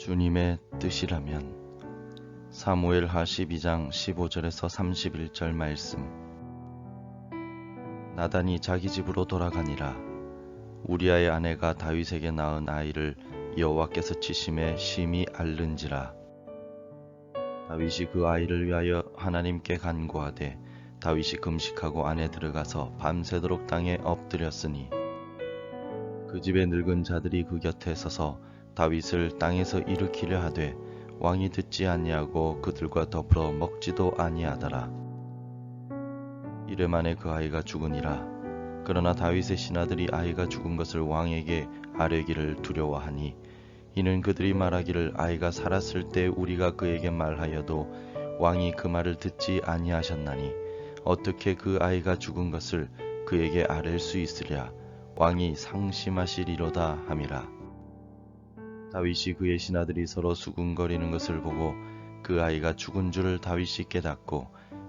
주님의 뜻이라면. 사무엘하 12장 15절에서 31절 말씀. 나단이 자기 집으로 돌아가니라. 우리아의 아내가 다윗에게 낳은 아이를 여호와께서 치심에 심히 앓는지라. 다윗이 그 아이를 위하여 하나님께 간구하되 다윗이 금식하고 안에 들어가서 밤새도록 땅에 엎드렸으니 그 집의 늙은 자들이 그 곁에 서서 다윗을 땅에서 일으키려 하되 왕이 듣지 아니하고 그들과 더불어 먹지도 아니하더라. 이르 만에 그 아이가 죽으니라. 그러나 다윗의 신하들이 아이가 죽은 것을 왕에게 아뢰기를 두려워하니 이는 그들이 말하기를 아이가 살았을 때 우리가 그에게 말하여도 왕이 그 말을 듣지 아니하셨나니 어떻게 그 아이가 죽은 것을 그에게 아뢰 수 있으랴. 왕이 상심하시리로다 함이라. 다윗이 그의 신하들이 서로 수군거리는 것을 보고 그 아이가 죽은 줄을 다윗이 깨닫고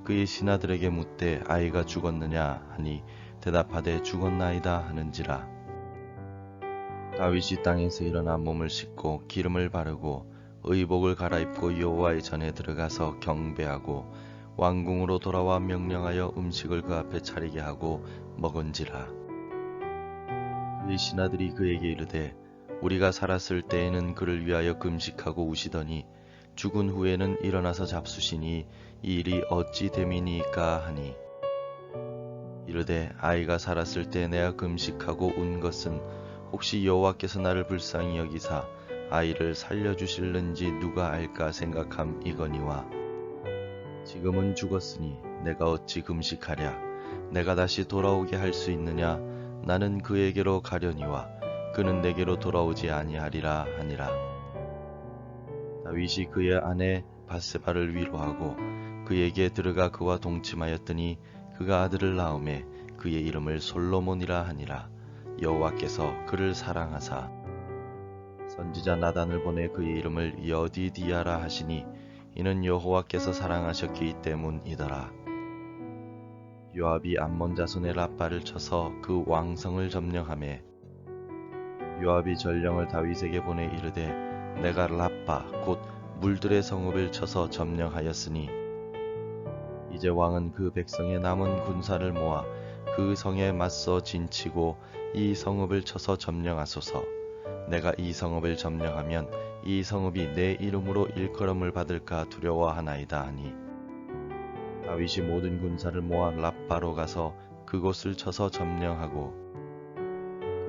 그의 신하들에게 묻되 아이가 죽었느냐 하니 대답하되 죽었나이다 하는지라. 다윗이 땅에서 일어나 몸을 씻고 기름을 바르고 의복을 갈아입고 여호와의 전에 들어가서 경배하고 왕궁으로 돌아와 명령하여 음식을 그 앞에 차리게 하고 먹은지라. 그의 신하들이 그에게 이르되 우리가 살았을 때에는 그를 위하여 금식하고 우시더니 죽은 후에는 일어나서 잡수시니 이 일이 어찌 됨이니까 하니 이르되 아이가 살았을 때 내가 금식하고 운 것은 혹시 여호와께서 나를 불쌍히 여기사 아이를 살려주실는지 누가 알까 생각함이거니와 지금은 죽었으니 내가 어찌 금식하랴. 내가 다시 돌아오게 할 수 있느냐. 나는 그에게로 가려니와 그는 내게로 돌아오지 아니하리라 하니라. 다윗이 그의 아내 밧세바를 위로하고 그에게 들어가 그와 동침하였더니 그가 아들을 낳음에 그의 이름을 솔로몬이라 하니라. 여호와께서 그를 사랑하사 선지자 나단을 보내 그의 이름을 여디디아라 하시니 이는 여호와께서 사랑하셨기 때문이더라. 요압이 암몬 자손의 라빠를 쳐서 그 왕성을 점령하매 요압이 전령을 다윗에게 보내 이르되 내가 라빠 곧 물들의 성읍을 쳐서 점령하였으니 이제 왕은 그 백성의 남은 군사를 모아 그 성에 맞서 진치고 이 성읍을 쳐서 점령하소서. 내가 이 성읍을 점령하면 이 성읍이 내 이름으로 일컬음을 받을까 두려워하나이다 하니 다윗이 모든 군사를 모아 라빠로 가서 그곳을 쳐서 점령하고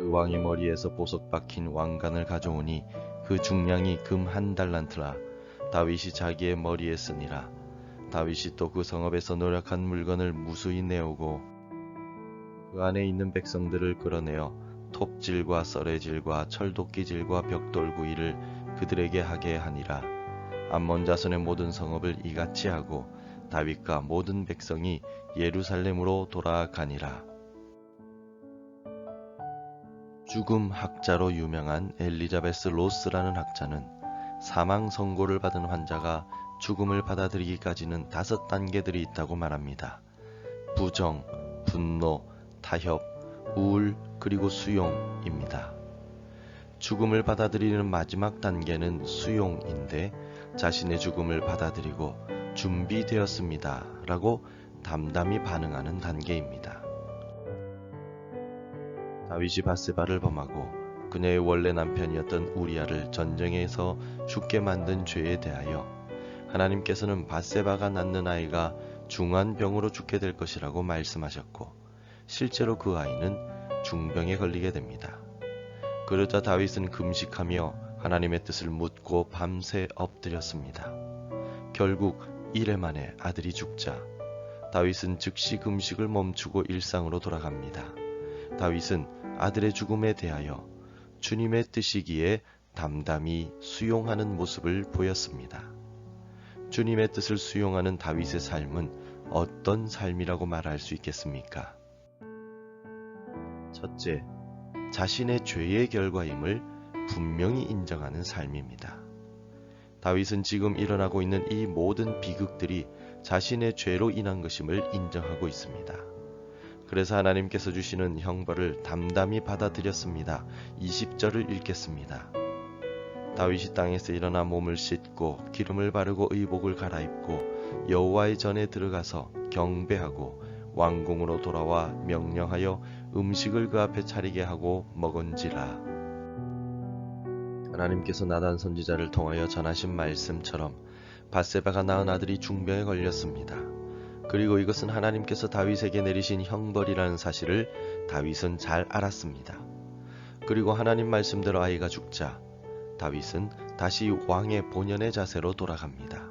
그 왕의 머리에서 보석 박힌 왕관을 가져오니 그 중량이 금 1달란트라. 다윗이 자기의 머리에 쓰니라. 다윗이 또 그 성읍에서 노력한 물건을 무수히 내오고 그 안에 있는 백성들을 끌어내어 톱질과 썰애질과 철도끼질과 벽돌구이를 그들에게 하게 하니라. 암몬 자손의 모든 성읍을 이같이 하고 다윗과 모든 백성이 예루살렘으로 돌아가니라. 죽음 학자로 유명한 엘리자베스 로스라는 학자는 사망 선고를 받은 환자가 죽음을 받아들이기까지는 5단계들이 있다고 말합니다. 부정, 분노, 타협, 우울, 그리고 수용입니다. 죽음을 받아들이는 마지막 단계는 수용인데 자신의 죽음을 받아들이고 준비되었습니다 라고 담담히 반응하는 단계입니다. 다윗이 밧세바를 범하고 그녀의 원래 남편이었던 우리아를 전쟁에서 죽게 만든 죄에 대하여 하나님께서는 밧세바가 낳는 아이가 중한 병으로 죽게 될 것이라고 말씀하셨고 실제로 그 아이는 중병에 걸리게 됩니다. 그러자 다윗은 금식하며 하나님의 뜻을 묻고 밤새 엎드렸습니다. 결국 이래 만에 아들이 죽자 다윗은 즉시 금식을 멈추고 일상으로 돌아갑니다. 다윗은 아들의 죽음에 대하여 주님의 뜻이기에 담담히 수용하는 모습을 보였습니다. 주님의 뜻을 수용하는 다윗의 삶은 어떤 삶이라고 말할 수 있겠습니까? 첫째, 자신의 죄의 결과임을 분명히 인정하는 삶입니다. 다윗은 지금 일어나고 있는 이 모든 비극들이 자신의 죄로 인한 것임을 인정하고 있습니다. 그래서 하나님께서 주시는 형벌을 담담히 받아들였습니다. 20절을 읽겠습니다. 다윗이 땅에서 일어나 몸을 씻고 기름을 바르고 의복을 갈아입고 여호와의 전에 들어가서 경배하고 왕궁으로 돌아와 명령하여 음식을 그 앞에 차리게 하고 먹은지라. 하나님께서 나단 선지자를 통하여 전하신 말씀처럼 밧세바가 낳은 아들이 중병에 걸렸습니다. 그리고 이것은 하나님께서 다윗에게 내리신 형벌이라는 사실을 다윗은 잘 알았습니다. 그리고 하나님 말씀대로 아이가 죽자 다윗은 다시 왕의 본연의 자세로 돌아갑니다.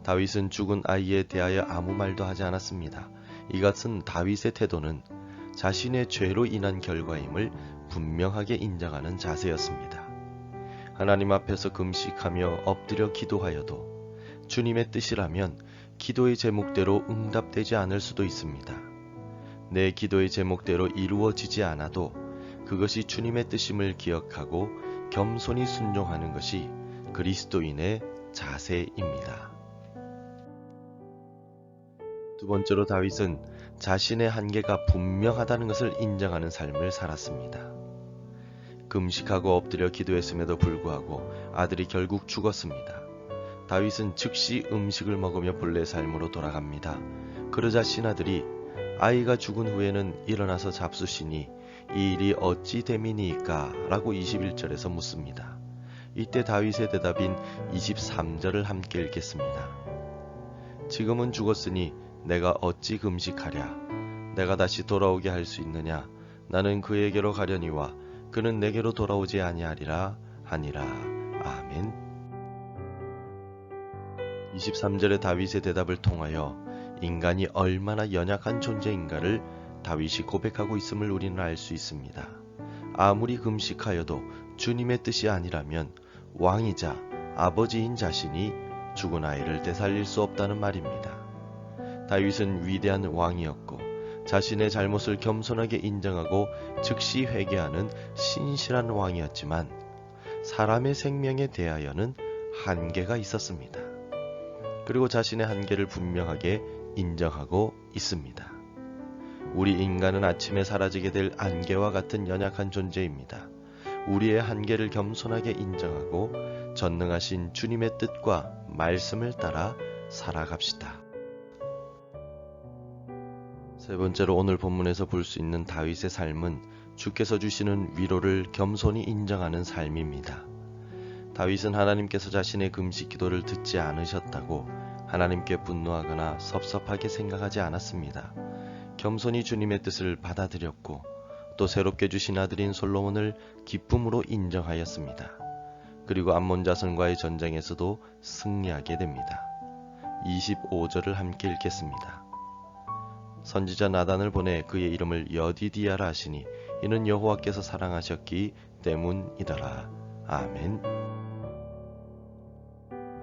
다윗은 죽은 아이에 대하여 아무 말도 하지 않았습니다. 이것은 다윗의 태도는 자신의 죄로 인한 결과임을 분명하게 인정하는 자세였습니다. 하나님 앞에서 금식하며 엎드려 기도하여도 주님의 뜻이라면 기도의 제목대로 응답되지 않을 수도 있습니다. 내 기도의 제목대로 이루어지지 않아도 그것이 주님의 뜻임을 기억하고 겸손히 순종하는 것이 그리스도인의 자세입니다. 두 번째로 다윗은 자신의 한계가 분명하다는 것을 인정하는 삶을 살았습니다. 금식하고 엎드려 기도했음에도 불구하고 아들이 결국 죽었습니다. 다윗은 즉시 음식을 먹으며 본래 삶으로 돌아갑니다. 그러자 신하들이 아이가 죽은 후에는 일어나서 잡수시니 이 일이 어찌 됨이니까? 라고 21절에서 묻습니다. 이때 다윗의 대답인 23절을 함께 읽겠습니다. 지금은 죽었으니 내가 어찌 금식하랴? 내가 다시 돌아오게 할 수 있느냐? 나는 그에게로 가려니와 그는 내게로 돌아오지 아니하리라 하니라. 아멘. 23절의 다윗의 대답을 통하여 인간이 얼마나 연약한 존재인가를 다윗이 고백하고 있음을 우리는 알 수 있습니다. 아무리 금식하여도 주님의 뜻이 아니라면 왕이자 아버지인 자신이 죽은 아이를 되살릴 수 없다는 말입니다. 다윗은 위대한 왕이었고 자신의 잘못을 겸손하게 인정하고 즉시 회개하는 신실한 왕이었지만 사람의 생명에 대하여는 한계가 있었습니다. 그리고 자신의 한계를 분명하게 인정하고 있습니다. 우리 인간은 아침에 사라지게 될 안개와 같은 연약한 존재입니다. 우리의 한계를 겸손하게 인정하고 전능하신 주님의 뜻과 말씀을 따라 살아갑시다. 세 번째로 오늘 본문에서 볼 수 있는 다윗의 삶은 주께서 주시는 위로를 겸손히 인정하는 삶입니다. 다윗은 하나님께서 자신의 금식 기도를 듣지 않으셨다고 하나님께 분노하거나 섭섭하게 생각하지 않았습니다. 겸손히 주님의 뜻을 받아들였고 또 새롭게 주신 아들인 솔로몬을 기쁨으로 인정하였습니다. 그리고 암몬 자손과의 전쟁에서도 승리하게 됩니다. 25절을 함께 읽겠습니다. 선지자 나단을 보내 그의 이름을 여디디아라 하시니 이는 여호와께서 사랑하셨기 때문이더라. 아멘.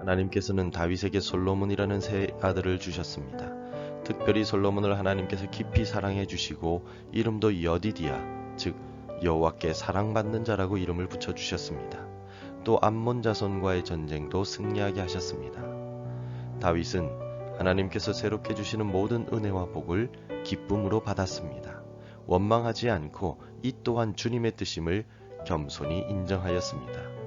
하나님께서는 다윗에게 솔로몬이라는 새 아들을 주셨습니다. 특별히 솔로몬을 하나님께서 깊이 사랑해 주시고 이름도 여디디아, 즉 여호와께 사랑받는 자라고 이름을 붙여주셨습니다. 또 암몬 자손과의 전쟁도 승리하게 하셨습니다. 다윗은 하나님께서 새롭게 주시는 모든 은혜와 복을 기쁨으로 받았습니다. 원망하지 않고 이 또한 주님의 뜻임을 겸손히 인정하였습니다.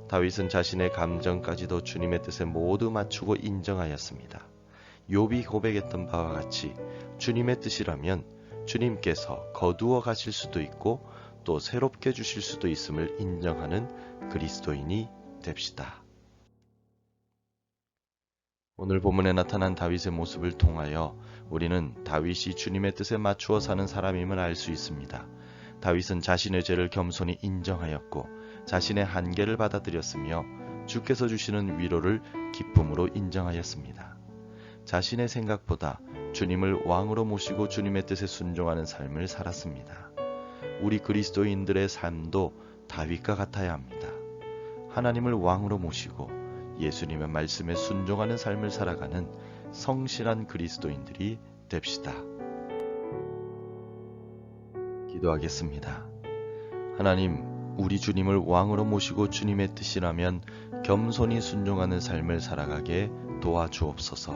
다윗은 자신의 감정까지도 주님의 뜻에 모두 맞추고 인정하였습니다. 욥이 고백했던 바와 같이 주님의 뜻이라면 주님께서 거두어 가실 수도 있고 또 새롭게 주실 수도 있음을 인정하는 그리스도인이 됩시다. 오늘 본문에 나타난 다윗의 모습을 통하여 우리는 다윗이 주님의 뜻에 맞추어 사는 사람임을 알 수 있습니다. 다윗은 자신의 죄를 겸손히 인정하였고 자신의 한계를 받아들였으며 주께서 주시는 위로를 기쁨으로 인정하였습니다. 자신의 생각보다 주님을 왕으로 모시고 주님의 뜻에 순종하는 삶을 살았습니다. 우리 그리스도인들의 삶도 다윗과 같아야 합니다. 하나님을 왕으로 모시고 예수님의 말씀에 순종하는 삶을 살아가는 성실한 그리스도인들이 됩시다. 기도하겠습니다. 하나님, 우리 주님을 왕으로 모시고 주님의 뜻이라면 겸손히 순종하는 삶을 살아가게 도와주옵소서.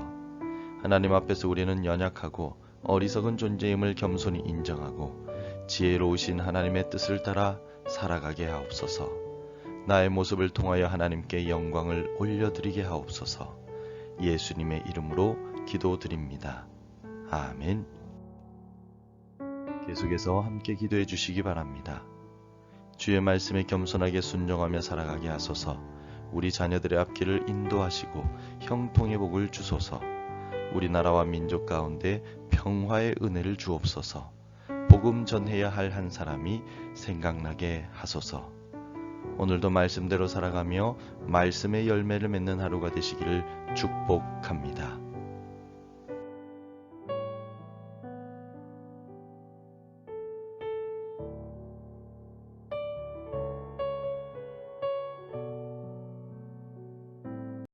하나님 앞에서 우리는 연약하고 어리석은 존재임을 겸손히 인정하고 지혜로우신 하나님의 뜻을 따라 살아가게 하옵소서. 나의 모습을 통하여 하나님께 영광을 올려드리게 하옵소서. 예수님의 이름으로 기도드립니다. 아멘. 계속해서 함께 기도해 주시기 바랍니다. 주의 말씀에 겸손하게 순종하며 살아가게 하소서. 우리 자녀들의 앞길을 인도하시고 형통의 복을 주소서. 우리나라와 민족 가운데 평화의 은혜를 주옵소서. 복음 전해야 할 한 사람이 생각나게 하소서. 오늘도 말씀대로 살아가며 말씀의 열매를 맺는 하루가 되시기를 축복합니다.